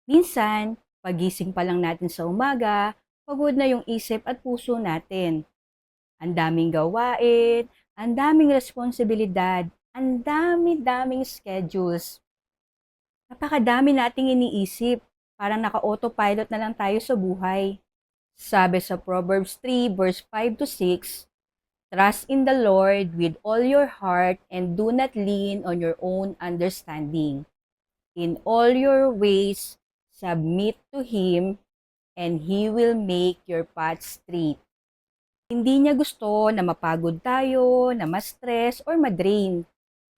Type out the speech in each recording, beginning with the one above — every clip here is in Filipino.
Minsan, pagising pa lang natin sa umaga, pagod na yung isip at puso natin. Ang daming gawain, ang daming responsibilidad, ang dami-daming schedules. Napakadami nating iniisip, parang naka-autopilot na lang tayo sa buhay. Sabi sa Proverbs 3 verse 5 to 6, "Trust in the Lord with all your heart and do not lean on your own understanding. In all your ways, submit to Him, and He will make your path straight." Hindi niya gusto na mapagod tayo, na ma-stress or ma-drain.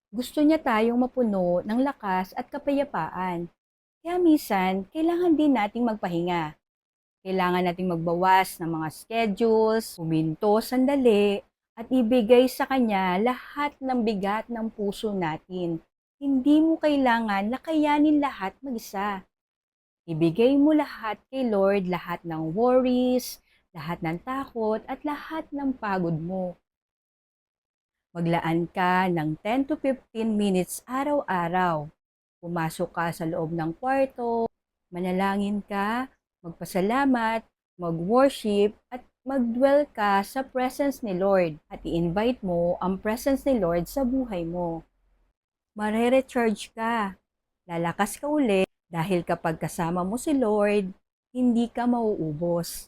Gusto niya tayong mapuno ng lakas at kapayapaan. Kaya minsan, kailangan din nating magpahinga. Kailangan nating magbawas ng mga schedules, huminto sandali, at ibigay sa Kanya lahat ng bigat ng puso natin. Hindi mo kailangan na kayanin lahat mag-isa. Ibigay mo lahat kay Lord, lahat ng worries, lahat ng takot, at lahat ng pagod mo. Maglaan ka ng 10 to 15 minutes araw-araw. Pumasok ka sa loob ng kwarto, manalangin ka, magpasalamat, mag-worship, at mag-dwell ka sa presence ni Lord at i-invite mo ang presence ni Lord sa buhay mo. Mare-recharge ka, lalakas ka uli dahil kapag kasama mo si Lord, hindi ka mauubos.